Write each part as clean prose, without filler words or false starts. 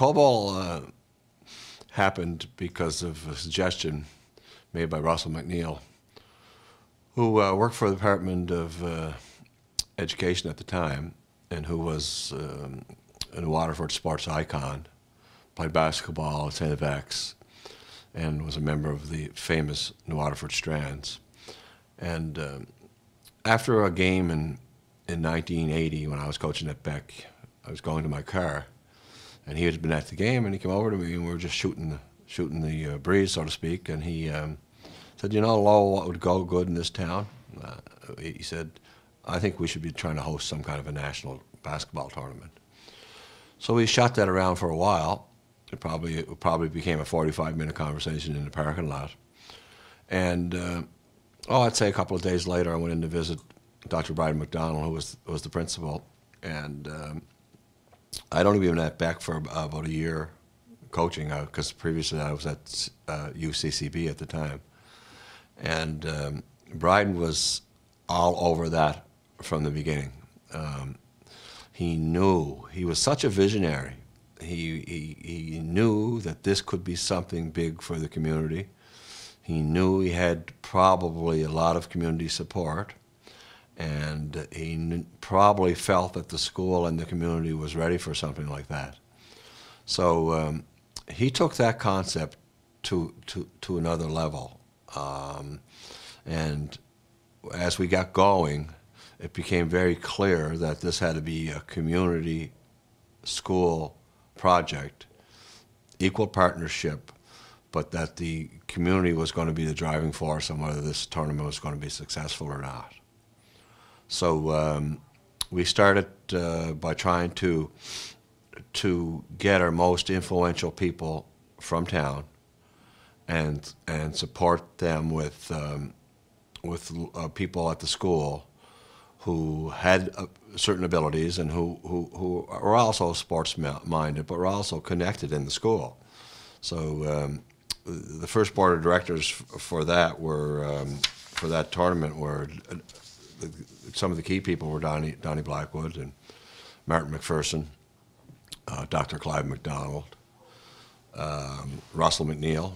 COBOL happened because of a suggestion made by Russell McNeil, who worked for the Department of Education at the time, and who was a Waterford sports icon, played basketball at St. FX, and was a member of the famous New Waterford Strands. And after a game in 1980, when I was coaching at Beck, I was going to my car, and he had been at the game, and he came over to me, and we were just shooting the breeze, so to speak, and he said, "You know, Lowell, what would go good in this town?" He said, "I think we should be trying to host some kind of a national basketball tournament." So we shot that around for a while. It probably became a 45-minute conversation in the parking lot. And I'd say a couple of days later, I went in to visit Dr. Bryden McDonald, who was the principal, and I'd only been at Beck for about a year coaching, because previously I was at UCCB at the time. And Bryden was all over that from the beginning. He knew, he was such a visionary. He knew that this could be something big for the community. He knew he had probably a lot of community support, and he probably felt that the school and the community was ready for something like that. So he took that concept to another level. And as we got going, it became very clear that this had to be a community school project, equal partnership, but that the community was going to be the driving force on whether this tournament was going to be successful or not. So we started by trying to get our most influential people from town and support them with people at the school who had certain abilities and who were also sports-minded, but were also connected in the school. So the first board of directors for that for that tournament were some of the key people were Donnie Blackwood and Martin McPherson, Dr. Clive McDonald, Russell McNeil.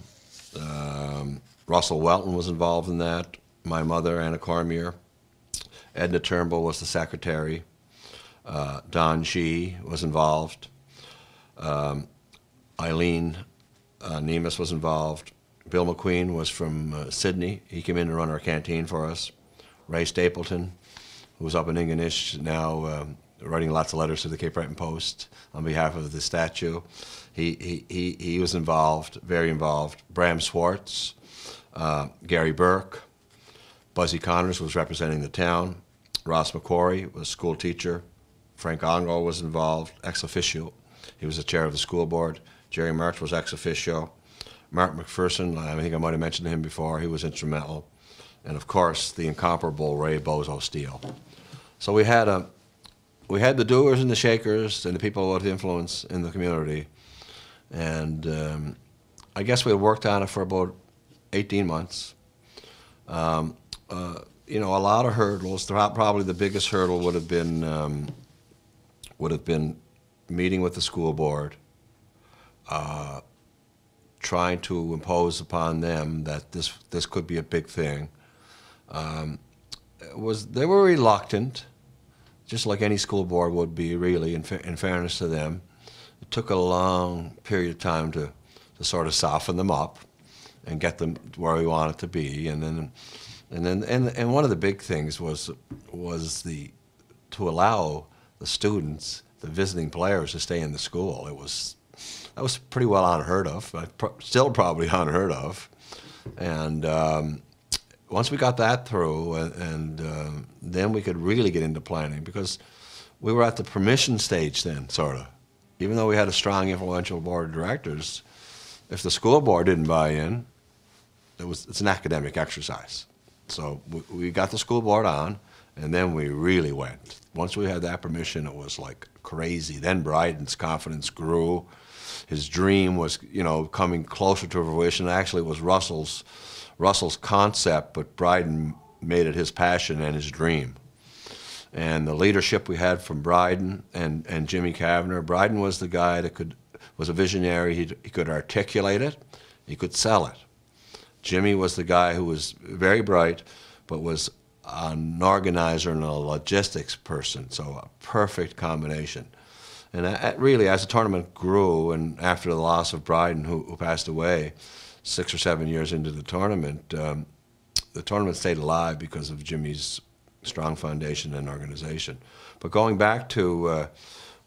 Russell Welton was involved in that. My mother, Anna Cormier. Edna Turnbull was the secretary. Don Shee was involved. Eileen Nemus was involved. Bill McQueen was from Sydney. He came in to run our canteen for us. Ray Stapleton, who was up in Ingonish, now writing lots of letters to the Cape Breton Post on behalf of the statue. He was involved, very involved. Bram Swartz, Gary Burke. Buzzy Connors was representing the town. Ross McQuarrie was a school teacher. Frank Ongo was involved, ex officio. He was the chair of the school board. Jerry March was ex officio. Mark McPherson, I think I might have mentioned him before, he was instrumental. And of course, the incomparable Ray Bozo Steele. So we had the doers and the shakers and the people with influence in the community. And I guess we worked on it for about 18 months. You know, a lot of hurdles. Probably the biggest hurdle would have been meeting with the school board, trying to impose upon them that this could be a big thing. They were reluctant, just like any school board would be, really. In fairness to them, it took a long period of time to sort of soften them up and get them where we wanted to be, and one of the big things was to allow the students, the visiting players, to stay in the school. That was pretty well unheard of, but still probably unheard of. And once we got that through, and then we could really get into planning, because we were at the permission stage then, sort of. Even though we had a strong, influential board of directors, if the school board didn't buy in, it's an academic exercise. So we got the school board on, and then we really went. Once we had that permission, it was like crazy. Then Bryden's confidence grew. His dream was, you know, coming closer to fruition. Actually, it was Russell's concept, but Bryden made it his passion and his dream. And the leadership we had from Bryden and Jimmy Kavanagh. Bryden was the guy that was a visionary. He could articulate it. He could sell it. Jimmy was the guy who was very bright, but was an organizer and a logistics person, so a perfect combination. And really, as the tournament grew, and after the loss of Bryden, who passed away 6 or 7 years into the tournament stayed alive because of Jimmy's strong foundation and organization. But going back to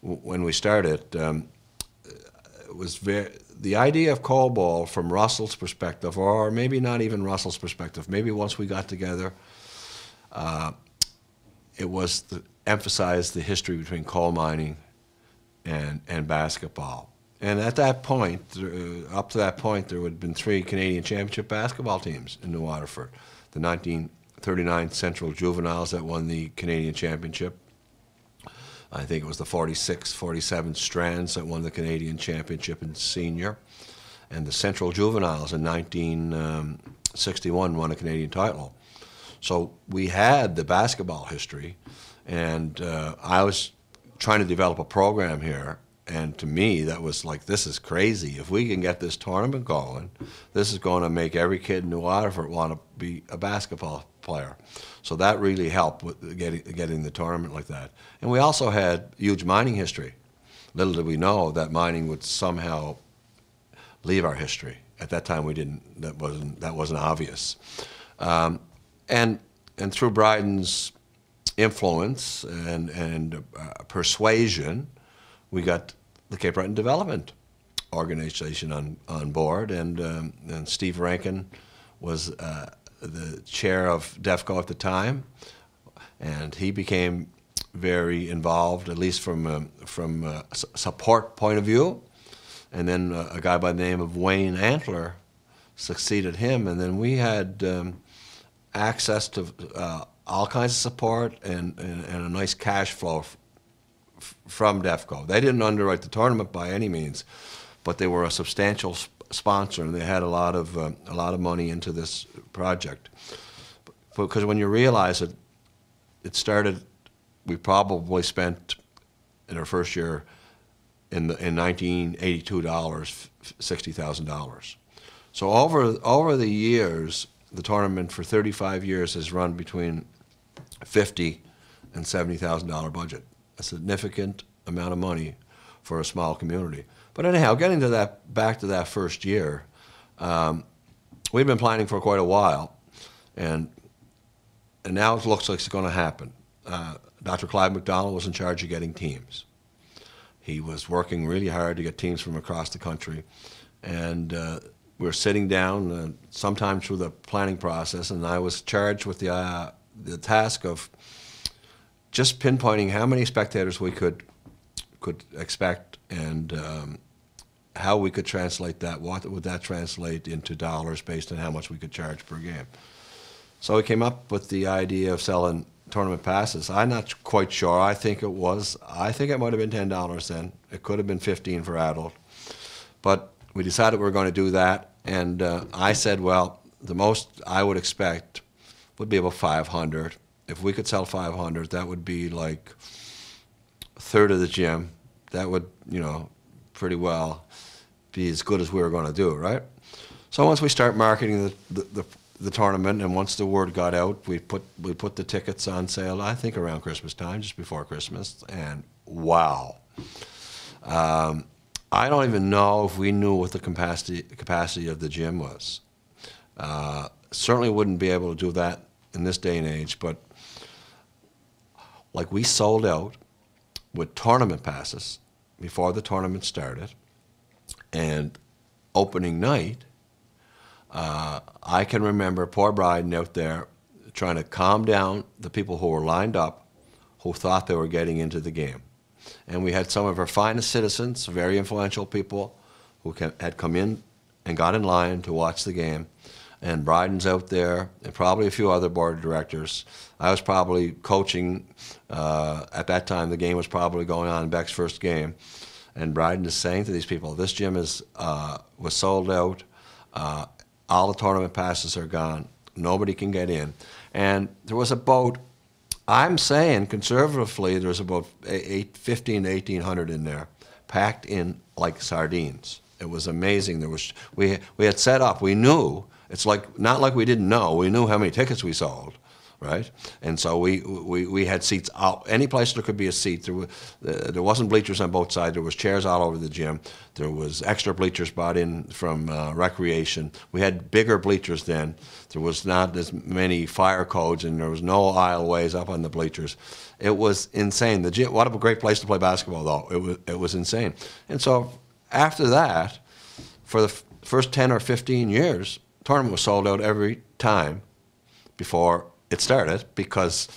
when we started, it was the idea of Cole Ball from Russell's perspective, or maybe not even Russell's perspective, maybe once we got together, it was to emphasize the history between coal mining and basketball. And at that point, up to that point, there would have been 3 Canadian Championship basketball teams in New Waterford. The 1939 Central Juveniles that won the Canadian Championship. I think it was the 46, 47 Strands that won the Canadian Championship in senior. And the Central Juveniles in 1961 won a Canadian title. So we had the basketball history, and I was trying to develop a program here, and to me that was like, this is crazy. If we can get this tournament going, this is going to make every kid in New Waterford want to be a basketball player. So that really helped with getting the tournament like that. And we also had huge mining history. Little did we know that mining would somehow leave our history. At that time we didn't, that wasn't obvious. And through Bryden's influence and persuasion, we got the Cape Breton Development Organization on board, and Steve Rankin was the chair of DEFCO at the time, and he became very involved, at least from a support point of view. And then a guy by the name of Wayne Antler succeeded him, and then we had access to all kinds of support and a nice cash flow from DEFCO. They didn't underwrite the tournament by any means, but they were a substantial sponsor, and they had a lot of money into this project. Because when you realize it started, we probably spent in our first year in 1982 $60,000. So over the years, the tournament for 35 years has run between $50,000 and $70,000 budget, a significant amount of money for a small community. But anyhow, getting to that, back to that first year, we've been planning for quite a while, and now it looks like it's going to happen. Dr. Clive McDonald was in charge of getting teams. He was working really hard to get teams from across the country, and we were sitting down sometime through the planning process, and I was charged with the task of just pinpointing how many spectators we could expect, and how we could translate that, what would that translate into dollars based on how much we could charge per game. So we came up with the idea of selling tournament passes. I'm not quite sure. I think it might have been $10 then. It could have been $15 for adult. But we decided we were going to do that, and I said, well, the most I would expect would be about 500. If we could sell 500, that would be like a third of the gym. That would, pretty well be as good as we were going to do, right? So once we start marketing the tournament, and once the word got out, we put the tickets on sale, I think around Christmas time, just before Christmas, and wow. I don't even know if we knew what the capacity of the gym was. Certainly wouldn't be able to do that in this day and age, but like we sold out with tournament passes before the tournament started, and opening night, I can remember poor Bryden out there trying to calm down the people who were lined up, who thought they were getting into the game. And we had some of our finest citizens, very influential people, who had come in and got in line to watch the game. And Bryden's out there, and probably a few other board of directors. I was probably coaching. At that time, the game was probably going on in Beck's first game. And Bryden is saying to these people, this gym was sold out. All the tournament passes are gone. Nobody can get in. And there was about, I'm saying conservatively, there was about 1,500 to 1,800 in there, packed in like sardines. It was amazing. We had set up. We knew. It's like not like we didn't know. We knew how many tickets we sold, right? And so we had seats out any place there could be a seat. There wasn't bleachers on both sides. There was chairs all over the gym. There was extra bleachers brought in from recreation. We had bigger bleachers then. There was not as many fire codes, and there was no aisleways up on the bleachers. It was insane. The gym. What a great place to play basketball, though. It was insane. And so after that, for the first 10 or 15 years, the tournament was sold out every time before it started, because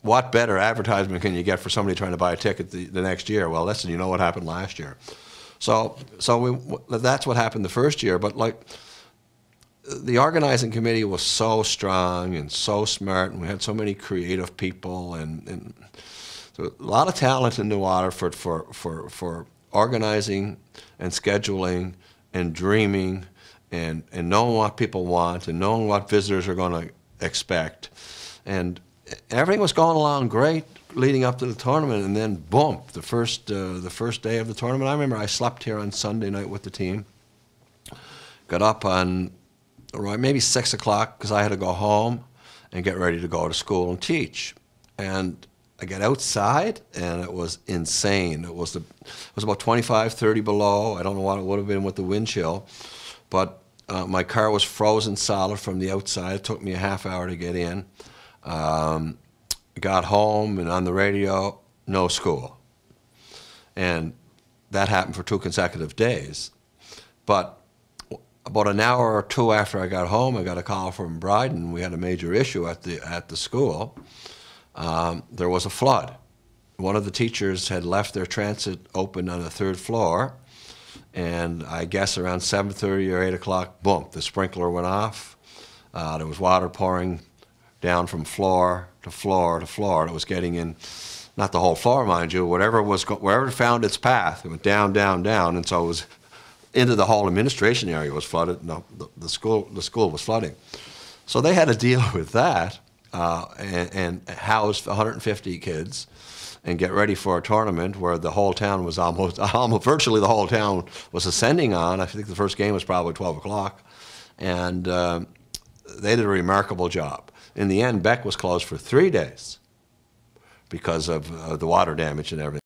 what better advertisement can you get for somebody trying to buy a ticket the next year? Well, listen, you know what happened last year. So that's what happened the first year. But like, the organizing committee was so strong and so smart, and we had so many creative people, and there was a lot of talent in New Waterford for organizing and scheduling and dreaming and knowing what people want and knowing what visitors are going to expect. And everything was going along great leading up to the tournament, and then boom, the first day of the tournament. I remember I slept here on Sunday night with the team. Got up on maybe 6 o'clock because I had to go home and get ready to go to school and teach. And I got outside, and it was insane. It was about 25, 30 below. I don't know what it would have been with the wind chill, but my car was frozen solid from the outside. It took me a half hour to get in. Got home, and on the radio, no school. And that happened for 2 consecutive days. But about an hour or two after I got home, I got a call from Bryden. We had a major issue at the school. There was a flood. One of the teachers had left their transit open on the 3rd floor, and I guess around 7:30 or 8 o'clock, boom, the sprinkler went off. There was water pouring down from floor to floor to floor. It was getting in, not the whole floor, mind you, wherever it found its path, it went down, down, down, and so it was into the whole administration area was flooded. No, the school was flooding. So they had to deal with that and house 150 kids and get ready for a tournament where the whole town was almost virtually the whole town was ascending on. I think the first game was probably 12 o'clock. And they did a remarkable job. In the end, Beck was closed for 3 days because of the water damage and everything.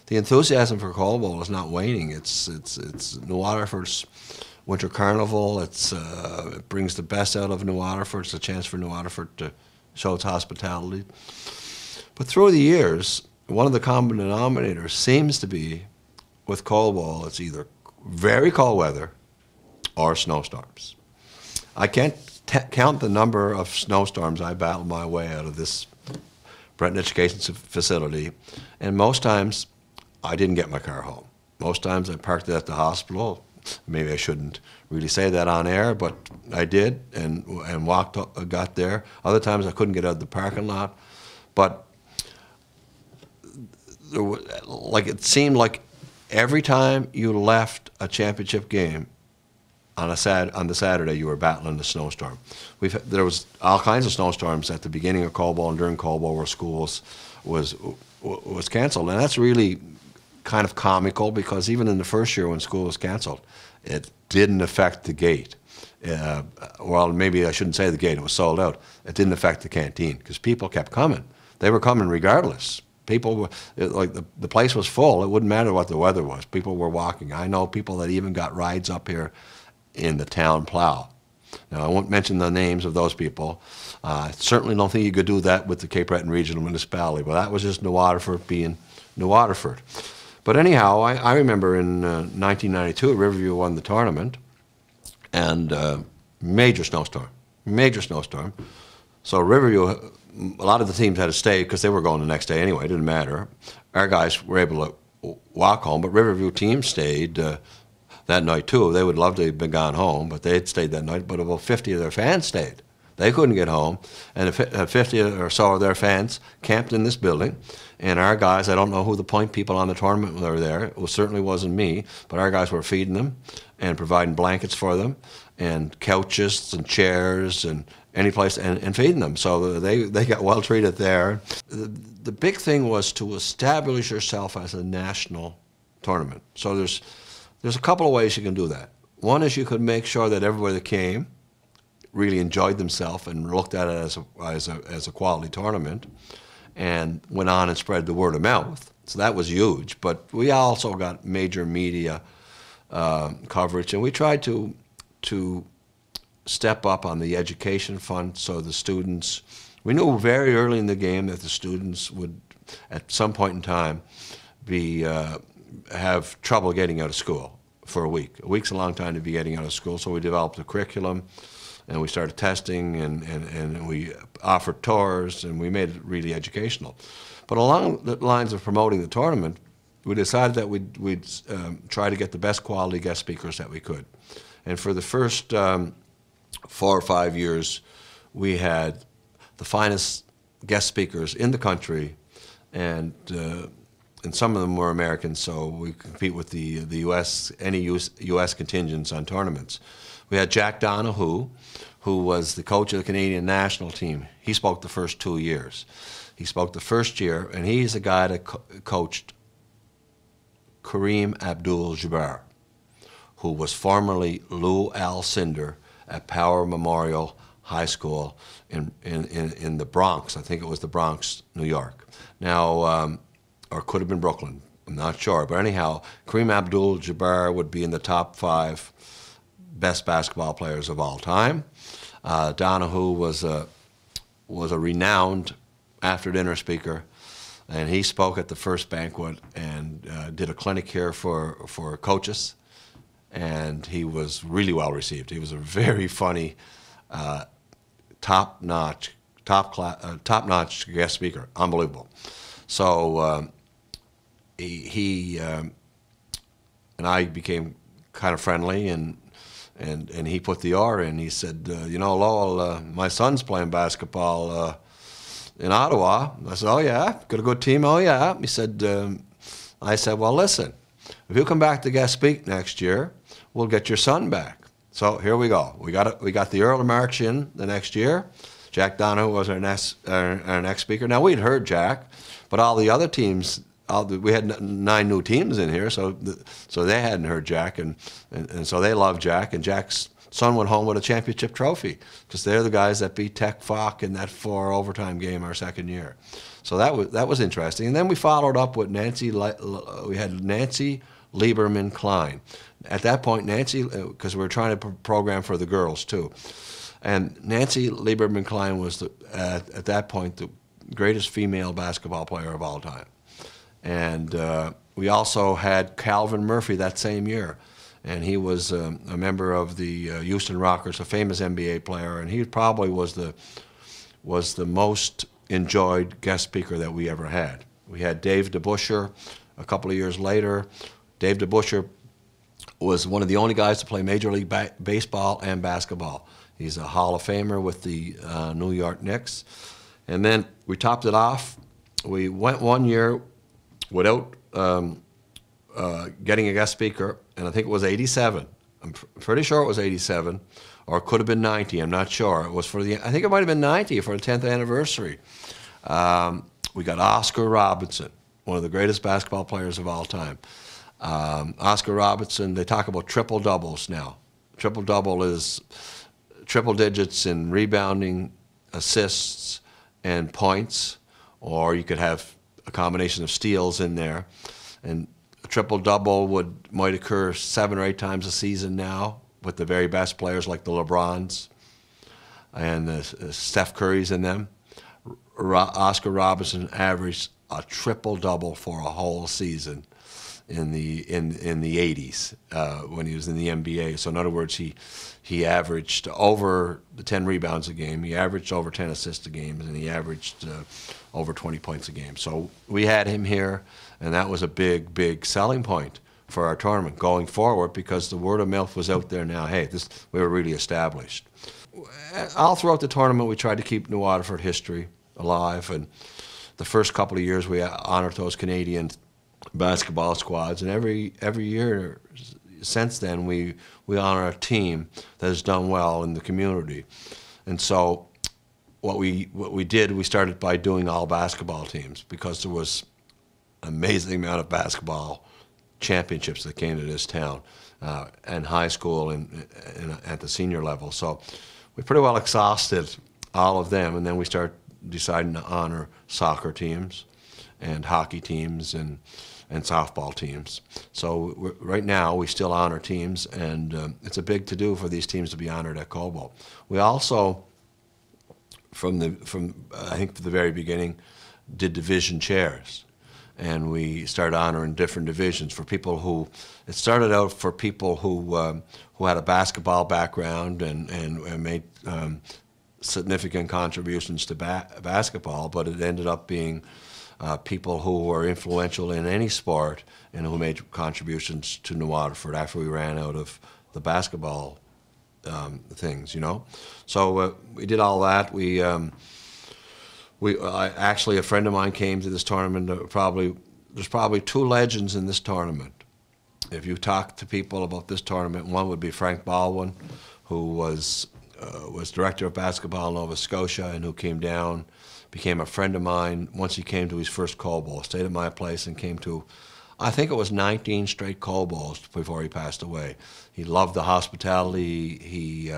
the enthusiasm for Caldwell is not waning. It's New Waterford's Winter Carnival. It brings the best out of New Waterford. It's a chance for New Waterford to show its hospitality. But through the years, one of the common denominators seems to be, with Caldwell, it's either very cold weather or snowstorms. I can't count the number of snowstorms I battled my way out of this Brenton Education facility, and most times I didn't get my car home. Most times I parked it at the hospital. Maybe I shouldn't really say that on air, but I did, and got there. Other times I couldn't get out of the parking lot, but it seemed like every time you left a championship game on the Saturday, you were battling the snowstorm. There was all kinds of snowstorms at the beginning of Caldwell and during Caldwell where schools was canceled, and that's really kind of comical because even in the first year when school was canceled, it didn't affect the gate. Well, maybe I shouldn't say the gate; it was sold out. It didn't affect the canteen because people kept coming. They were coming regardless. People were the place was full. It wouldn't matter what the weather was. People were walking. I know people that even got rides up here in the town plow. Now, I won't mention the names of those people. I certainly don't think you could do that with the Cape Breton Regional Municipality, but that was just New Waterford being New Waterford. But anyhow, I remember in 1992, Riverview won the tournament, and major snowstorm. So Riverview, a lot of the teams had to stay because they were going the next day anyway. It didn't matter. Our guys were able to walk home, but Riverview team stayed that night too. They would love to have been gone home, but they'd stayed that night. But about 50 of their fans stayed. They couldn't get home, and 50 or so of their fans camped in this building. And our guys, I don't know who the point people on the tournament were there. It certainly wasn't me, but our guys were feeding them and providing blankets for them and couches and chairs and any place and feeding them. So they got well treated there. The big thing was to establish yourself as a national tournament. So there's a couple of ways you can do that. One is you could make sure that everybody that came really enjoyed themselves and looked at it as a quality tournament and went on and spread the word of mouth. So that was huge. But we also got major media coverage, and we tried to step up on the education front so the students, we knew very early in the game that the students would at some point in time have trouble getting out of school for a week. A week's a long time to be getting out of school, so we developed a curriculum, and we started testing, and we offered tours, and we made it really educational. But along the lines of promoting the tournament, we decided that we'd try to get the best quality guest speakers that we could. And for the first 4 or 5 years, we had the finest guest speakers in the country, and some of them were Americans, so we compete with the U.S., any U.S. contingents on tournaments. We had Jack Donahue, who was the coach of the Canadian national team. He spoke the first 2 years. He spoke the first year, and he's the guy that coached Kareem Abdul-Jabbar, who was formerly Lou Alcindor at Power Memorial High School in the Bronx. I think it was the Bronx, New York. Now, or could have been Brooklyn. I'm not sure. But anyhow, Kareem Abdul-Jabbar would be in the top 5 best basketball players of all time. Donahue was a renowned after-dinner speaker, and he spoke at the first banquet and did a clinic here for coaches, and he was really well received. He was a very funny, top-notch guest speaker. Unbelievable. So he and I became kind of friendly, and he put the R in. He said, you know, Lowell, my son's playing basketball in Ottawa. I said, oh yeah, got a good team? Oh yeah. He said, I said, well listen, if you come back to guest speak next year, we'll get your son back. So here we go. We got the Earl of March in the next year. Jack Donahue was our next speaker. Now we'd heard Jack, but all the other teams, we had 9 new teams in here, so they hadn't heard Jack, and so they loved Jack, and Jack's son went home with a championship trophy because they're the guys that beat Tech Fock in that 4 overtime game our second year. So that was interesting. And then we followed up with we had Nancy Lieberman Klein. At that point, Nancy, because we were trying to program for the girls too, and Nancy Lieberman Klein was at that point the greatest female basketball player of all time. And we also had Calvin Murphy that same year, and he was a member of the Houston Rockets, a famous NBA player, and he probably was the most enjoyed guest speaker that we ever had. We had Dave DeBuscher a couple of years later. Dave DeBuscher was one of the only guys to play Major League Baseball and basketball. He's a Hall of Famer with the New York Knicks. And then we topped it off. We went one year without getting a guest speaker, and I think it was 87. I'm pretty sure it was 87, or it could have been 90. I'm not sure. It was I think it might have been 90 for the 10th anniversary. We got Oscar Robertson, one of the greatest basketball players of all time. Oscar Robertson, they talk about triple doubles now. Triple double is triple digits in rebounding, assists, and points, or you could have a combination of steals in there. And a triple double might occur 7 or 8 times a season now with the very best players like the LeBrons and the Steph Currys in them. Oscar Robertson averaged a triple double for a whole season in the 80s when he was in the NBA. So in other words, he averaged over 10 rebounds a game, he averaged over 10 assists a game, and he averaged over 20 points a game. So we had him here, and that was a big selling point for our tournament going forward, because the word of mouth was out there now. Hey, we were really established. All throughout the tournament, we tried to keep New Waterford history alive, and the first couple of years we honored those Canadian basketball squads, and every year since then we honor a team that has done well in the community. And so what we did, we started by doing all basketball teams, because there was an amazing amount of basketball championships that came to this town, and high school and at the senior level. So we pretty well exhausted all of them, and then we started deciding to honor soccer teams and hockey teams and softball teams. So right now we still honor teams, and it's a big to-do for these teams to be honored at Cobalt. We also, from I think the very beginning, did division chairs, and we started honoring different divisions for people who. It started out for people who had a basketball background and made significant contributions to basketball, but it ended up being people who were influential in any sport and who made contributions to New Waterford after we ran out of the basketball things, you know. So we did all that. Actually, a friend of mine came to this tournament. There's probably 2 legends in this tournament. If you talk to people about this tournament, one would be Frank Baldwin, who was director of basketball in Nova Scotia and who came down, became a friend of mine once he came to his first Cold Bowl, stayed at my place and came to, I think it was 19 straight Cold Bowls before he passed away. He loved the hospitality. He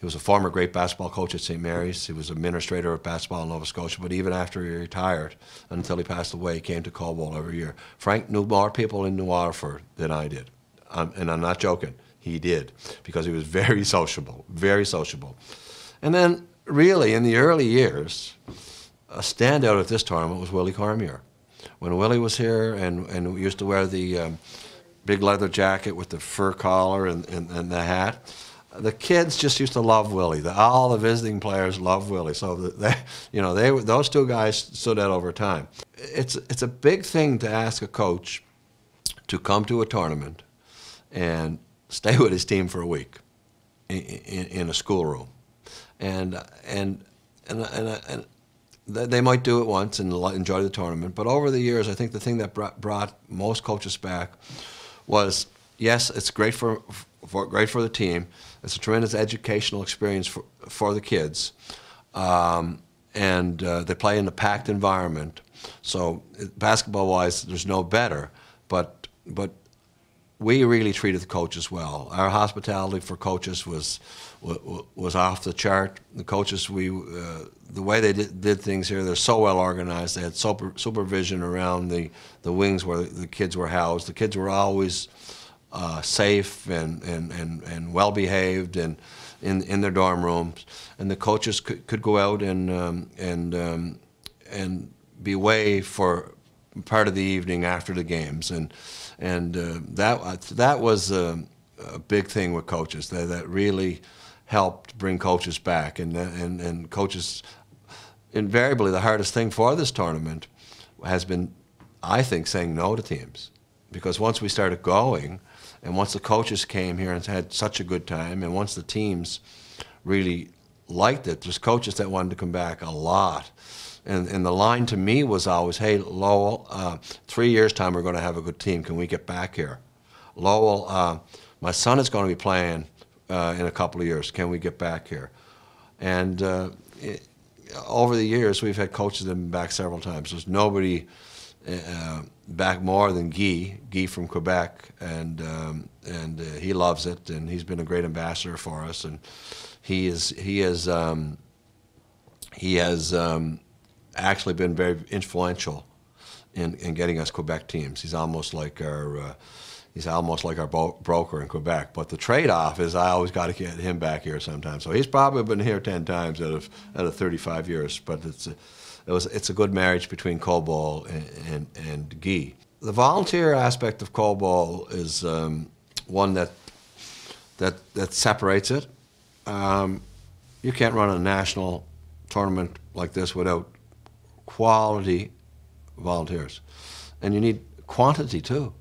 was a former great basketball coach at St. Mary's. He was administrator of basketball in Nova Scotia, but even after he retired, until he passed away, he came to Cold Bowl every year. Frank knew more people in New Waterford than I did, and I'm not joking. He did, because he was very sociable, very sociable. And then, really, in the early years, a standout at this tournament was Lowell Cormier. When Willie was here and we used to wear the big leather jacket with the fur collar and the hat, the kids just used to love Willie. All the visiting players loved Willie. So those 2 guys stood out over time. It's a big thing to ask a coach to come to a tournament and stay with his team for a week in a schoolroom, and they might do it once and enjoy the tournament. But over the years, I think the thing that brought most coaches back was, yes, it's great for the team. It's a tremendous educational experience for the kids, and they play in a packed environment. So basketball-wise, there's no better, but we really treated the coaches well. Our hospitality for coaches was off the chart. The coaches, the way they did things here, they're so well organized. They had supervision around the wings where the kids were housed. The kids were always safe and well behaved and in their dorm rooms, and the coaches could go out and be away for part of the evening after the games, and that was a big thing with coaches. That really helped bring coaches back, and coaches, invariably the hardest thing for this tournament has been, I think, saying no to teams, because once we started going, and once the coaches came here and had such a good time, and once the teams really liked it, there's coaches that wanted to come back a lot. And the line to me was always, hey, Lowell, 3 years' time we're going to have a good team. Can we get back here? Lowell, my son is going to be playing in a couple of years. Can we get back here? And over the years, we've had coaches that have been back several times. There's nobody back more than Guy from Quebec, and he loves it, and he's been a great ambassador for us, and he has actually been very influential in getting us Quebec teams. He's almost like our broker in Quebec. But the trade-off is I always got to get him back here sometime. So he's probably been here 10 times out of 35 years. But it's a good marriage between Cobol and Guy. The volunteer aspect of Cobol is one that separates it. You can't run a national tournament like this without quality volunteers, and you need quantity too.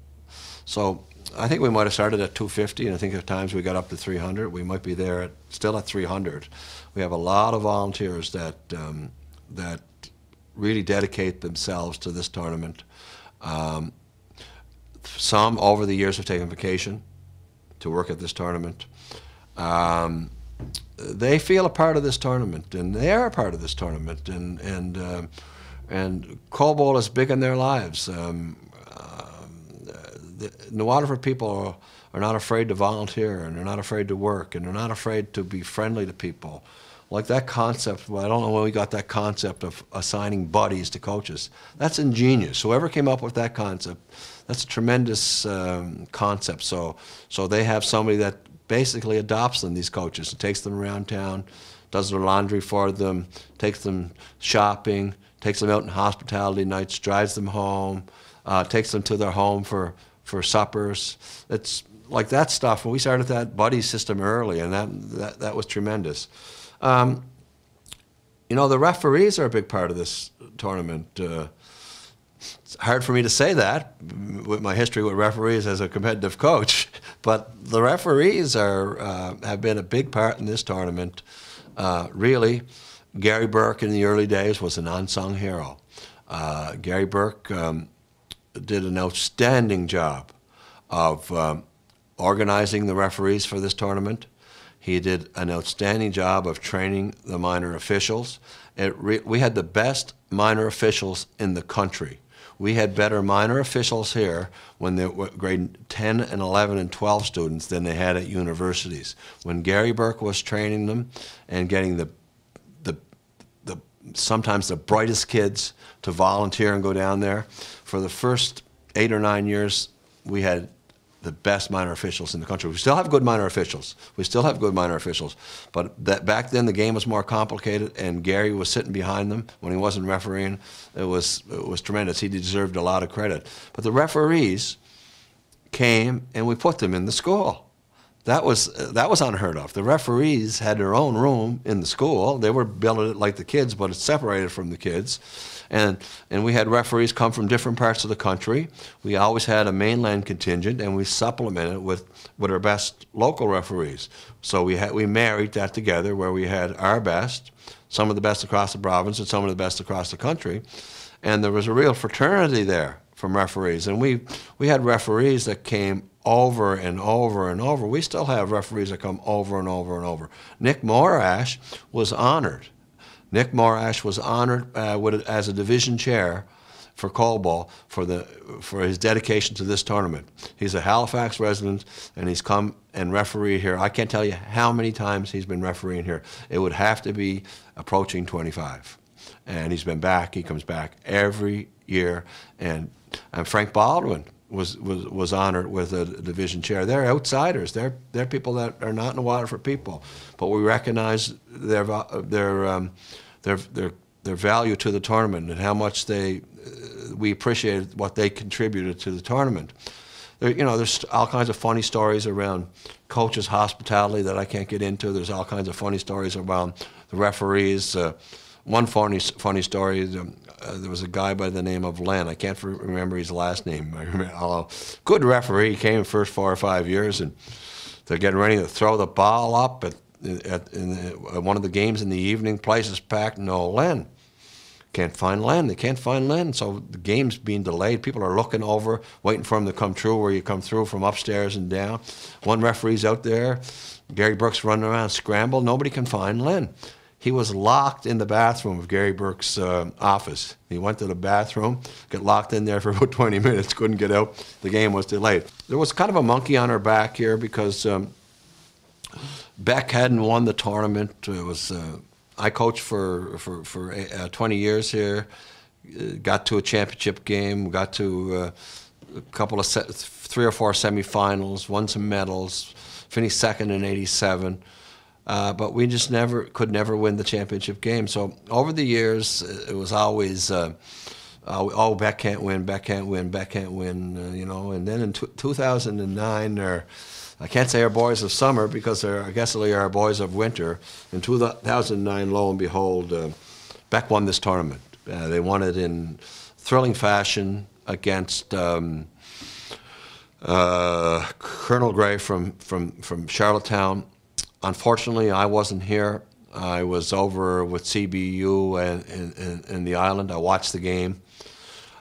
So I think we might have started at 250, and I think at times we got up to 300. We might be there still at 300. We have a lot of volunteers that really dedicate themselves to this tournament. Some over the years have taken vacation to work at this tournament. They feel a part of this tournament, and they are a part of this tournament, and Cobol is big in their lives. The Waterford people are not afraid to volunteer, and they're not afraid to work, and they're not afraid to be friendly to people. Like that concept, well, I don't know when we got that concept of assigning buddies to coaches. That's ingenious. Whoever came up with that concept, that's a tremendous concept. So they have somebody that basically adopts them, these coaches, and takes them around town, does their laundry for them, takes them shopping, takes them out on hospitality nights, drives them home, takes them to their home for suppers. It's like that stuff. We started that buddy system early, and that was tremendous. You know, the referees are a big part of this tournament. It's hard for me to say that with my history with referees as a competitive coach, but the referees have been a big part in this tournament. Really, Gary Burke in the early days was an unsung hero. Gary Burke did an outstanding job of organizing the referees for this tournament. He did an outstanding job of training the minor officials. We had the best minor officials in the country. We had better minor officials here when they were grade 10 and 11 and 12 students than they had at universities. When Gary Burke was training them and getting sometimes the brightest kids to volunteer and go down there, for the first 8 or 9 years, we had the best minor officials in the country. We still have good minor officials. But back then the game was more complicated, and Gary was sitting behind them when he wasn't refereeing. It was tremendous. He deserved a lot of credit. But the referees came, and we put them in the school. That was unheard of. The referees had their own room in the school. They were building it like the kids, but it's separated from the kids. And we had referees come from different parts of the country. We always had a mainland contingent, and we supplemented it with our best local referees. So we married that together, where we had our best, some of the best across the province and some of the best across the country. And there was a real fraternity there from referees. And we had referees that came over and over and over. We still have referees that come over and over and over. Nick Morash was honored. Nick Morash was honored as a division chair for Colbo for his dedication to this tournament. He's a Halifax resident, and he's come and refereed here. I can't tell you how many times he's been refereeing here. It would have to be approaching 25. And he's been back. He comes back every year. And Frank Baldwin was honored with a division chair. They're outsiders. They're people that are not in the Waterford people, but we recognize their value to the tournament and how much we appreciated what they contributed to the tournament. There's all kinds of funny stories around coaches' hospitality that I can't get into. There's all kinds of funny stories around the referees. One funny story, there was a guy by the name of Len. I can't remember his last name. Good referee. He came first 4 or 5 years, and they're getting ready to throw the ball up in one of the games in the evening. Place is packed. No Len. Can't find Len. They can't find Len. So the game's being delayed. People are looking over, waiting for him to come through, where you come through from upstairs and down. One referee's out there. Gary Burke's running around, scrambled. Nobody can find Len. He was locked in the bathroom of Gary Burke's office. He went to the bathroom, got locked in there for about 20 minutes, couldn't get out. The game was delayed. There was kind of a monkey on our back here because Beck hadn't won the tournament. It was I coached for 20 years here, got to a championship game, got to a couple of 3 or 4 semifinals, won some medals, finished second in '87. But we just could never win the championship game. So over the years, it was always, oh, Beck can't win, Beck can't win, Beck can't win, And then in 2009, I can't say our boys of summer because I guess they are our boys of winter. In 2009, lo and behold, Beck won this tournament. They won it in thrilling fashion against Colonel Gray from Charlottetown. Unfortunately, I wasn't here. I was over with CBU in the island. I watched the game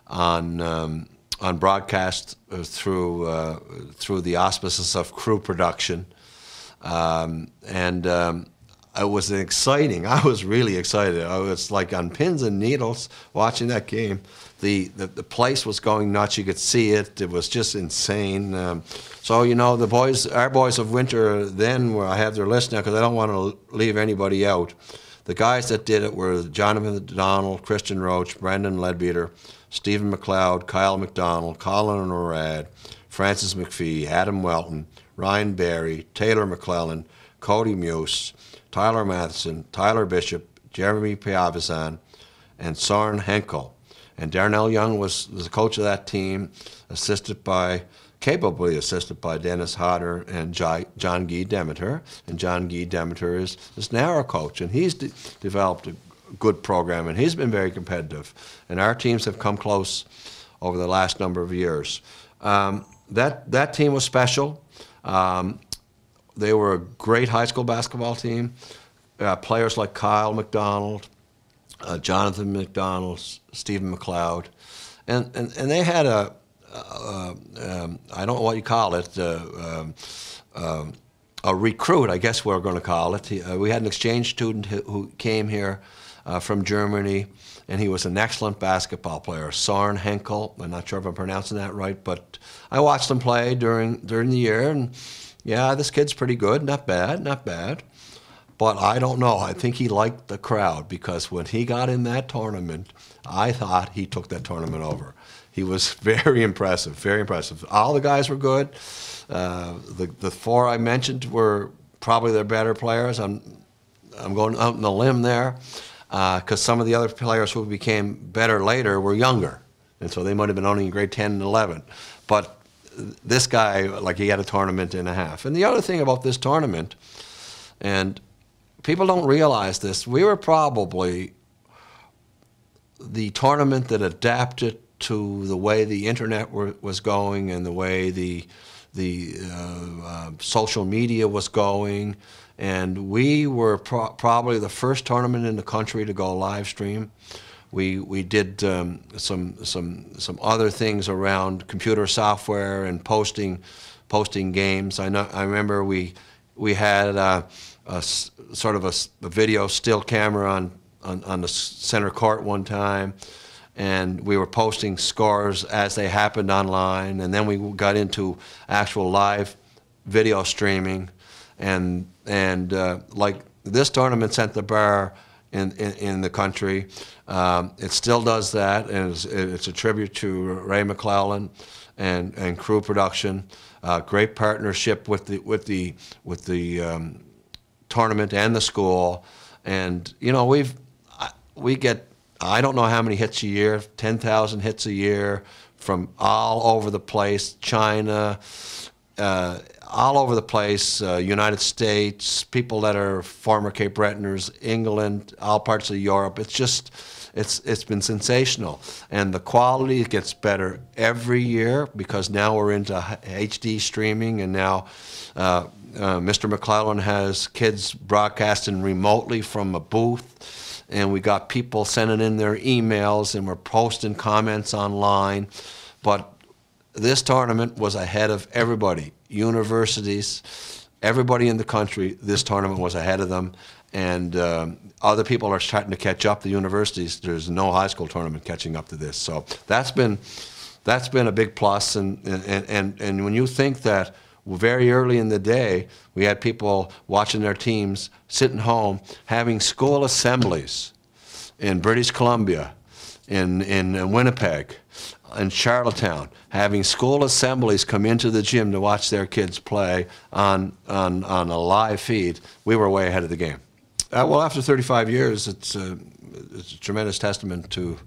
on broadcast through the auspices of Crew Production, it was exciting. I was really excited. I was like on pins and needles watching that game. The place was going nuts. You could see it. It was just insane. So the boys, our boys of winter, then I have their list now because I don't want to leave anybody out. The guys that did it were Jonathan Donald, Christian Roach, Brendan Leadbeater, Stephen McLeod, Kyle McDonald, Colin O'Rad, Francis McPhee, Adam Welton, Ryan Barry, Taylor McClellan, Cody Muse, Tyler Matheson, Tyler Bishop, Jeremy Piavazan, and Soren Henkel. And Darnell Young was the coach of that team, capably assisted by Dennis Hodder and John Guy Demeter. And John Guy Demeter is now our coach, and he's developed a good program, and he's been very competitive. And our teams have come close over the last number of years. That team was special. They were a great high school basketball team. Players like Kyle McDonald, Jonathan McDonald, Stephen McLeod, and they had I don't know what you call it, a recruit, I guess we're going to call it. We had an exchange student who came here from Germany, and he was an excellent basketball player, Soren Henkel. I'm not sure if I'm pronouncing that right, but I watched him play during the year, and yeah, this kid's pretty good, not bad. But I don't know. I think he liked the crowd because when he got in that tournament, I thought he took that tournament over. He was very impressive, very impressive. All the guys were good. The 4 I mentioned were probably their better players. I'm going out on a limb there because some of the other players who became better later were younger, and so they might have been only in grade 10 and 11. But this guy, like, he had a tournament and a half. And the other thing about this tournament, and people don't realize this, we were probably the tournament that adapted to the way the internet was going and the way the social media was going. And we were probably the first tournament in the country to go live stream. We did some other things around computer software and posting games. I remember we had a sort of a video still camera on the center court one time. and we were posting scores as they happened online, and then we got into actual live video streaming, and like this tournament sent the bar in the country. It still does that, and it's a tribute to Ray McClellan and crew production. Great partnership with the tournament and the school, and you know we get, I don't know how many hits a year, 10,000 hits a year from all over the place, China, all over the place, United States, people that are former Cape Bretoners, England, all parts of Europe. It's just, it's been sensational. And the quality gets better every year because now we're into HD streaming, and now Mr. McClellan has kids broadcasting remotely from a booth, and we got people sending in their emails, and we're posting comments online. But this tournament was ahead of everybody. Universities, everybody in the country, this tournament was ahead of them. And other people are starting to catch up. The universities, there's no high school tournament catching up to this. So that's been a big plus. And when you think that very early in the day, we had people watching their teams, sitting home, having school assemblies in British Columbia, in Winnipeg, in Charlottetown, having school assemblies come into the gym to watch their kids play on a live feed, we were way ahead of the game. Well, after 35 years, it's a tremendous testament to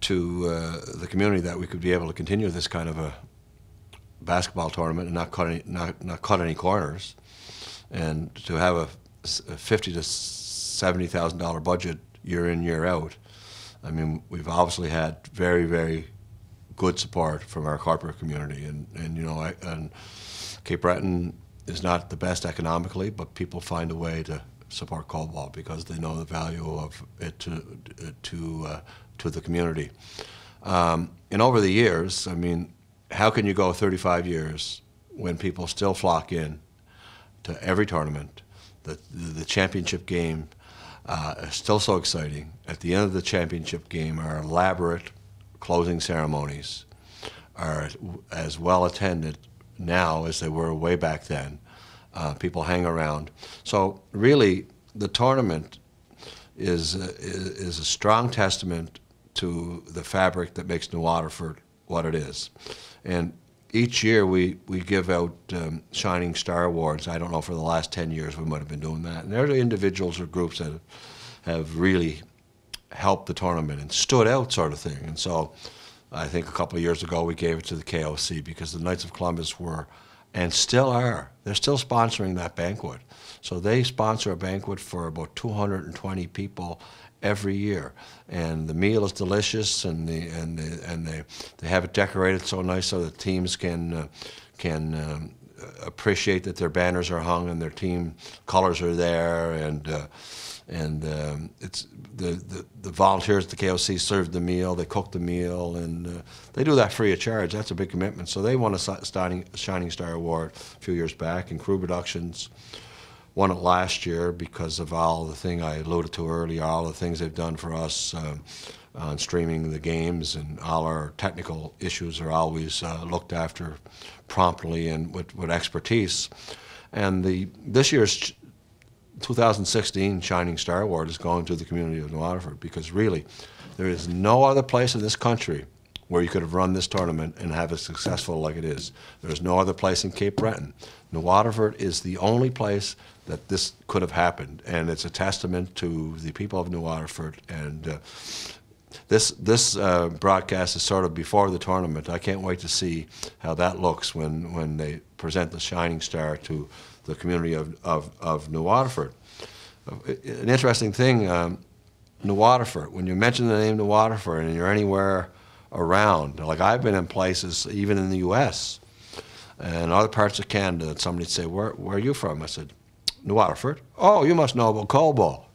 the community that we could be able to continue this kind of a basketball tournament and not cut any corners, and to have a $50,000 to $70,000 budget year in, year out. I mean, we've obviously had very, very good support from our corporate community, and you know, and Cape Breton is not the best economically, but people find a way to support Cobalt because they know the value of it to the community. And over the years, I mean, how can you go 35 years when people still flock in to every tournament? The championship game is still so exciting. At the end of the championship game, our elaborate closing ceremonies are as well attended now as they were way back then. People hang around. So really, the tournament is a strong testament to the fabric that makes New Waterford what it is. And each year we give out Shining Star Awards. I don't know, for the last 10 years we might have been doing that. And they're the individuals or groups that have really helped the tournament and stood out, sort of thing. And so I think a couple of years ago we gave it to the KOC because the Knights of Columbus were, and still are, they're still sponsoring that banquet. So they sponsor a banquet for about 220 people every year, and the meal is delicious, and they have it decorated so nice so the teams can appreciate that their banners are hung and their team colors are there, and it's the volunteers at the KOC serve the meal, they cook the meal, and they do that free of charge. That's a big commitment. So they won a Shining Star Award a few years back, and Crew Productions won it last year because of all the thing I alluded to earlier, all the things they've done for us on streaming the games, and all our technical issues are always looked after promptly and with expertise. And this year's 2016 Shining Star Award is going to the community of New Waterford, because really there is no other place in this country where you could have run this tournament and have it successful like it is. There's no other place in Cape Breton. New Waterford is the only place that this could have happened, and it's a testament to the people of New Waterford. And this broadcast is sort of before the tournament. I can't wait to see how that looks when they present the Shining Star to the community of New Waterford. An interesting thing, New Waterford, when you mention the name New Waterford and you're anywhere around, like I've been in places even in the US and other parts of Canada, and somebody'd say, where are you from? I said, New Waterford. Oh, you must know about Cobalt.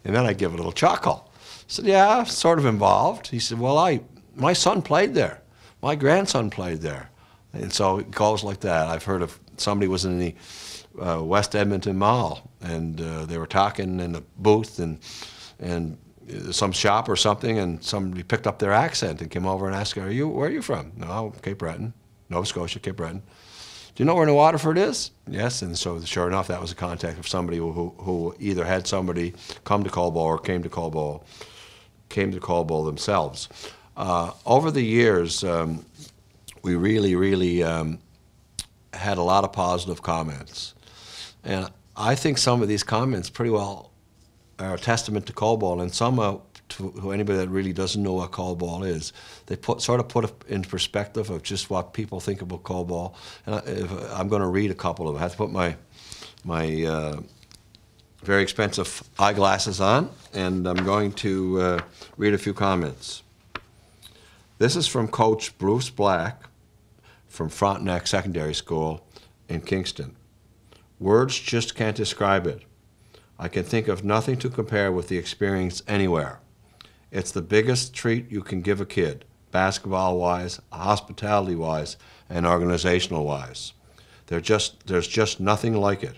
And then I'd give a little chuckle. I said, yeah, sort of involved. He said, well, my son played there. My grandson played there. And so it goes like that. I've heard of somebody was in the West Edmonton Mall, and they were talking in the booth, and some shop or something, and somebody picked up their accent and came over and asked, where are you from? No, Cape Breton, Nova Scotia, Cape Breton. Do you know where New Waterford is? Yes, and so sure enough, that was a contact of somebody who either had somebody come to Colbo or came to Colbo themselves. Over the years, we really had a lot of positive comments, and I think some of these comments pretty well are a testament to Colbo, and some to anybody that really doesn't know what Colbo is. They sort of put it in perspective of just what people think about Colbo. And I'm going to read a couple of them. I have to put my very expensive eyeglasses on, and I'm going to read a few comments. This is from Coach Bruce Black from Frontenac Secondary School in Kingston. Words just can't describe it. I can think of nothing to compare with the experience anywhere. It's the biggest treat you can give a kid, basketball-wise, hospitality-wise, and organizational-wise. There's just nothing like it.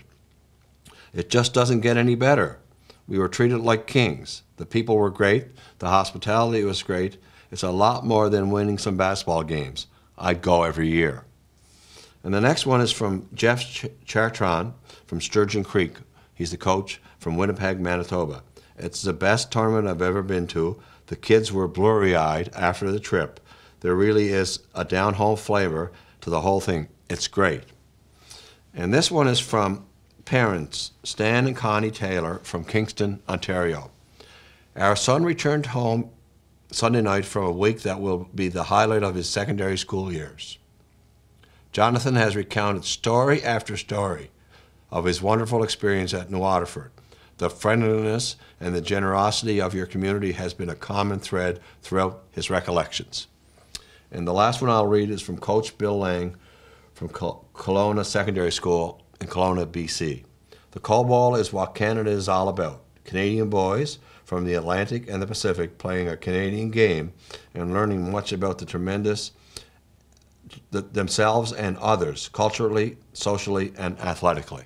It just doesn't get any better. We were treated like kings. The people were great. The hospitality was great. It's a lot more than winning some basketball games. I'd go every year. And the next one is from Jeff Chartron from Sturgeon Creek. He's the coach from Winnipeg, Manitoba. It's the best tournament I've ever been to. The kids were blurry-eyed after the trip. There really is a down-home flavor to the whole thing. It's great. And this one is from parents, Stan and Connie Taylor from Kingston, Ontario. Our son returned home Sunday night from a week that will be the highlight of his secondary school years. Jonathan has recounted story after story of his wonderful experience at New Waterford. The friendliness and the generosity of your community has been a common thread throughout his recollections. And the last one I'll read is from Coach Bill Lang from Kelowna Secondary School in Kelowna, BC. The Colball is what Canada is all about. Canadian boys from the Atlantic and the Pacific playing a Canadian game and learning much about the tremendous themselves and others, culturally, socially, and athletically.